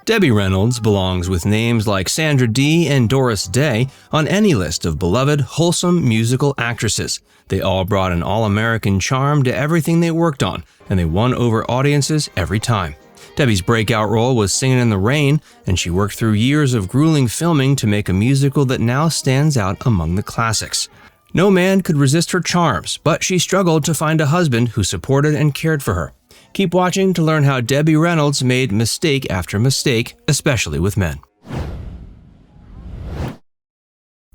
Debbie Reynolds belongs with names like Sandra Dee and Doris Day on any list of beloved, wholesome musical actresses. They all brought an all-American charm to everything they worked on, and they won over audiences every time. Debbie's breakout role was Singin' in the Rain, and she worked through years of grueling filming to make a musical that now stands out among the classics. No man could resist her charms, but she struggled to find a husband who supported and cared for her. Keep watching to learn how Debbie Reynolds made mistake after mistake, especially with men.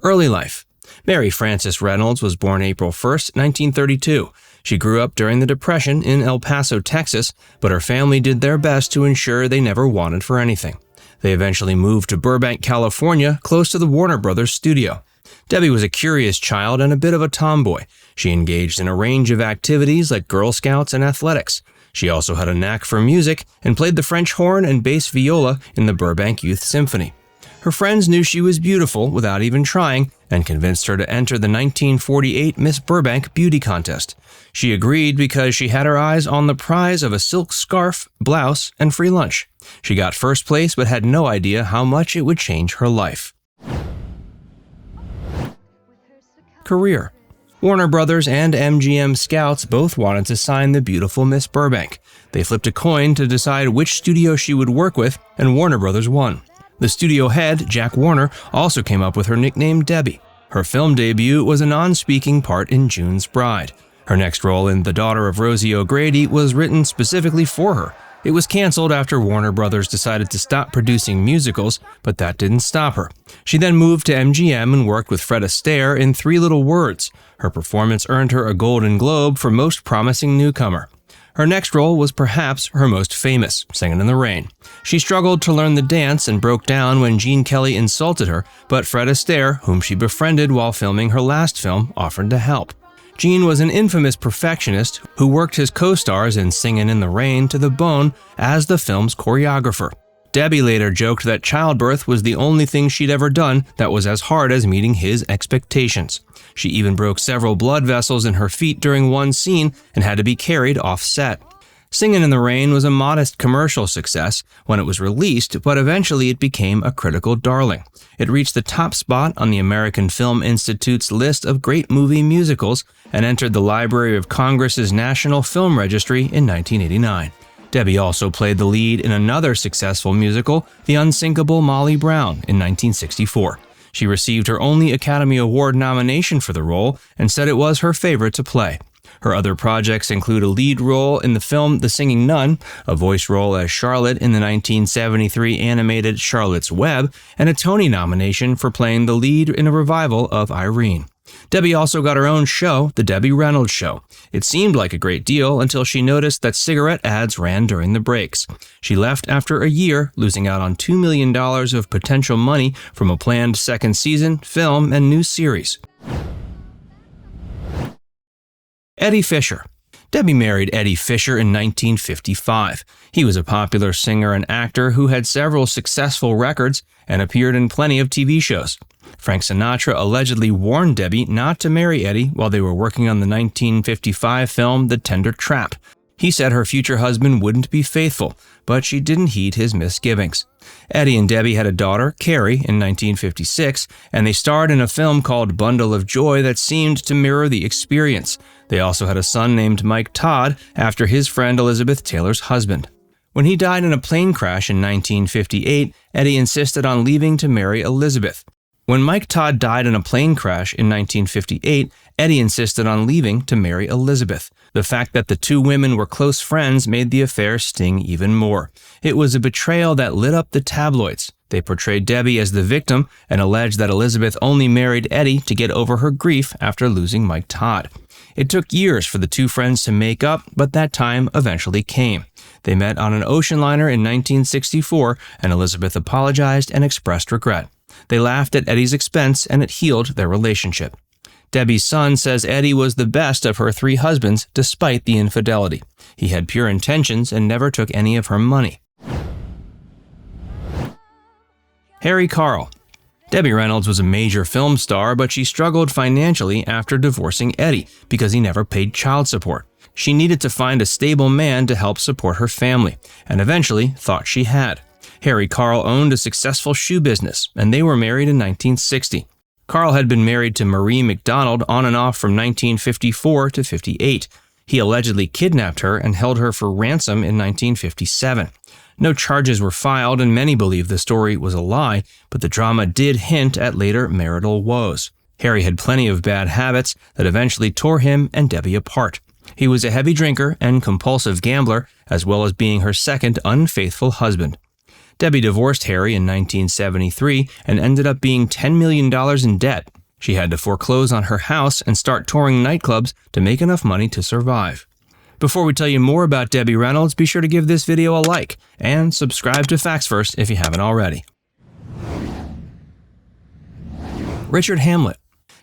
Early life. Mary Frances Reynolds was born April 1, 1932. She grew up during the Depression in El Paso, Texas, but her family did their best to ensure they never wanted for anything. They eventually moved to Burbank, California, close to the Warner Brothers studio. Debbie was a curious child and a bit of a tomboy. She engaged in a range of activities like Girl Scouts and athletics. She also had a knack for music and played the French horn and bass viola in the Burbank Youth Symphony. Her friends knew she was beautiful without even trying and convinced her to enter the 1948 Miss Burbank Beauty Contest. She agreed because she had her eyes on the prize of a silk scarf, blouse, and free lunch. She got first place but had no idea how much it would change her life. Career. Warner Brothers and MGM Scouts both wanted to sign the beautiful Miss Burbank. They flipped a coin to decide which studio she would work with, and Warner Brothers won. The studio head, Jack Warner, also came up with her nickname Debbie. Her film debut was a non-speaking part in June's Bride. Her next role in The Daughter of Rosie O'Grady was written specifically for her. It was canceled after Warner Brothers decided to stop producing musicals, but that didn't stop her. She then moved to MGM and worked with Fred Astaire in Three Little Words. Her performance earned her a Golden Globe for Most Promising Newcomer. Her next role was perhaps her most famous, Singin' in the Rain. She struggled to learn the dance and broke down when Gene Kelly insulted her, but Fred Astaire, whom she befriended while filming her last film, offered to help. Gene was an infamous perfectionist who worked his co-stars in Singin' in the Rain to the bone as the film's choreographer. Debbie later joked that childbirth was the only thing she'd ever done that was as hard as meeting his expectations. She even broke several blood vessels in her feet during one scene and had to be carried off set. Singin' in the Rain was a modest commercial success when it was released, but eventually it became a critical darling. It reached the top spot on the American Film Institute's list of great movie musicals and entered the Library of Congress's National Film Registry in 1989. Debbie also played the lead in another successful musical, The Unsinkable Molly Brown, in 1964. She received her only Academy Award nomination for the role and said it was her favorite to play. Her other projects include a lead role in the film The Singing Nun, a voice role as Charlotte in the 1973 animated Charlotte's Web, and a Tony nomination for playing the lead in a revival of Irene. Debbie also got her own show, The Debbie Reynolds Show. It seemed like a great deal until she noticed that cigarette ads ran during the breaks. She left after a year, losing out on $2 million of potential money from a planned second season, film, and new series. Eddie Fisher. Debbie married Eddie Fisher in 1955. He was a popular singer and actor who had several successful records and appeared in plenty of TV shows. Frank Sinatra allegedly warned Debbie not to marry Eddie while they were working on the 1955 film The Tender Trap. He said her future husband wouldn't be faithful, but she didn't heed his misgivings. Eddie and Debbie had a daughter, Carrie, in 1956, and they starred in a film called Bundle of Joy that seemed to mirror the experience. They also had a son named Mike Todd after his friend Elizabeth Taylor's husband. When he died in a plane crash in 1958, Eddie insisted on leaving to marry Elizabeth. When Mike Todd died in a plane crash in 1958, Eddie insisted on leaving to marry Elizabeth. The fact that the two women were close friends made the affair sting even more. It was a betrayal that lit up the tabloids. They portrayed Debbie as the victim and alleged that Elizabeth only married Eddie to get over her grief after losing Mike Todd. It took years for the two friends to make up, but that time eventually came. They met on an ocean liner in 1964, and Elizabeth apologized and expressed regret. They laughed at Eddie's expense, and it healed their relationship. Debbie's son says Eddie was the best of her three husbands despite the infidelity. He had pure intentions and never took any of her money. Harry Karl. Debbie Reynolds was a major film star, but she struggled financially after divorcing Eddie because he never paid child support. She needed to find a stable man to help support her family, and eventually thought she had. Harry Karl owned a successful shoe business, and they were married in 1960. Karl had been married to Marie McDonald on and off from 1954 to 58. He allegedly kidnapped her and held her for ransom in 1957. No charges were filed, and many believe the story was a lie, but the drama did hint at later marital woes. Harry had plenty of bad habits that eventually tore him and Debbie apart. He was a heavy drinker and compulsive gambler, as well as being her second unfaithful husband. Debbie divorced Harry in 1973 and ended up being $10 million in debt. She had to foreclose on her house and start touring nightclubs to make enough money to survive. Before we tell you more about Debbie Reynolds, be sure to give this video a like and subscribe to Facts First if you haven't already. Richard Hamlet.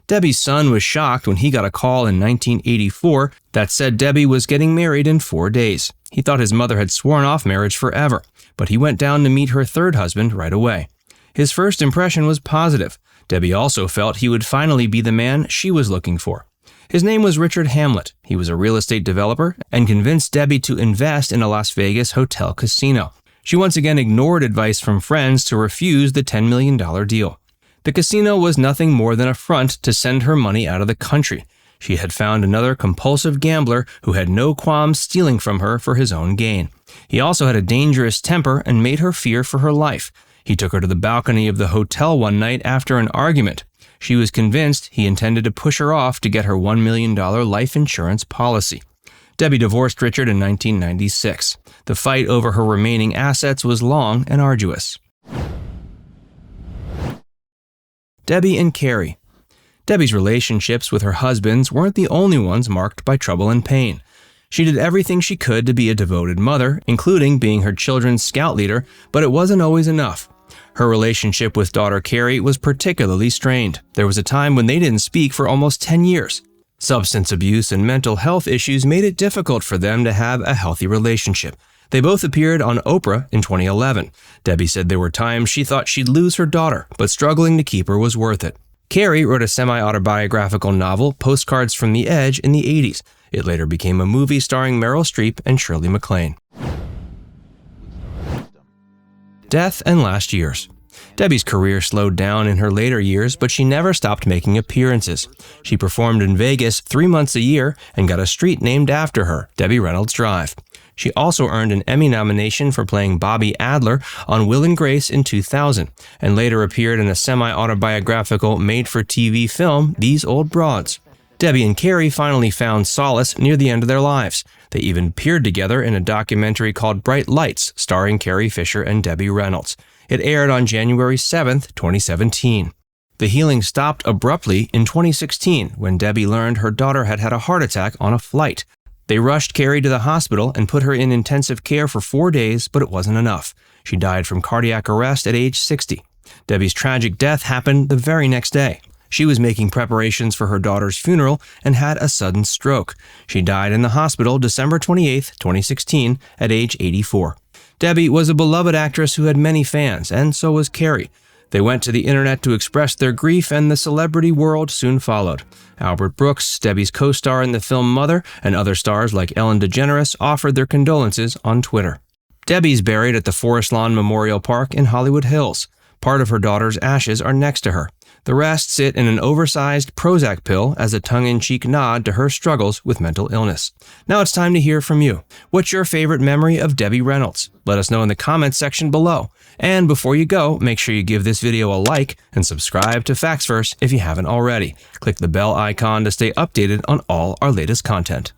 Debbie's son was shocked when he got a call in 1984 that said Debbie was getting married in 4 days. He thought his mother had sworn off marriage forever, but he went down to meet her third husband right away. His first impression was positive. Debbie also felt he would finally be the man she was looking for. His name was Richard Hamlet. He was a real estate developer and convinced Debbie to invest in a Las Vegas hotel casino. She once again ignored advice from friends to refuse the $10 million deal. The casino was nothing more than a front to send her money out of the country. She had found another compulsive gambler who had no qualms stealing from her for his own gain. He also had a dangerous temper and made her fear for her life. He took her to the balcony of the hotel one night after an argument. She was convinced he intended to push her off to get her $1 million life insurance policy. Debbie divorced Richard in 1996. The fight over her remaining assets was long and arduous. Debbie and Carrie. Debbie's relationships with her husbands weren't the only ones marked by trouble and pain. She did everything she could to be a devoted mother, including being her children's scout leader, but it wasn't always enough. Her relationship with daughter Carrie was particularly strained. There was a time when they didn't speak for almost 10 years. Substance abuse and mental health issues made it difficult for them to have a healthy relationship. They both appeared on Oprah in 2011. Debbie said there were times she thought she'd lose her daughter, but struggling to keep her was worth it. Carrie wrote a semi-autobiographical novel, Postcards from the Edge, in the 80s. It later became a movie starring Meryl Streep and Shirley MacLaine. Death and last years. Debbie's career slowed down in her later years, but she never stopped making appearances. She performed in Vegas 3 months a year and got a street named after her, Debbie Reynolds Drive. She also earned an Emmy nomination for playing Bobby Adler on Will and Grace in 2000, and later appeared in a semi-autobiographical made-for-TV film, These Old Broads. Debbie and Carrie finally found solace near the end of their lives. They even appeared together in a documentary called Bright Lights, starring Carrie Fisher and Debbie Reynolds. It aired on January 7, 2017. The healing stopped abruptly in 2016 when Debbie learned her daughter had had a heart attack on a flight. They rushed Carrie to the hospital and put her in intensive care for 4 days, but it wasn't enough. She died from cardiac arrest at age 60. Debbie's tragic death happened the very next day. She was making preparations for her daughter's funeral and had a sudden stroke. She died in the hospital December 28, 2016, at age 84. Debbie was a beloved actress who had many fans, and so was Carrie. They went to the internet to express their grief, and the celebrity world soon followed. Albert Brooks, Debbie's co-star in the film Mother, and other stars like Ellen DeGeneres offered their condolences on Twitter. Debbie's buried at the Forest Lawn Memorial Park in Hollywood Hills. Part of her daughter's ashes are next to her. The rest sit in an oversized Prozac pill as a tongue-in-cheek nod to her struggles with mental illness. Now it's time to hear from you. What's your favorite memory of Debbie Reynolds? Let us know in the comments section below. And before you go, make sure you give this video a like and subscribe to Facts First if you haven't already. Click the bell icon to stay updated on all our latest content.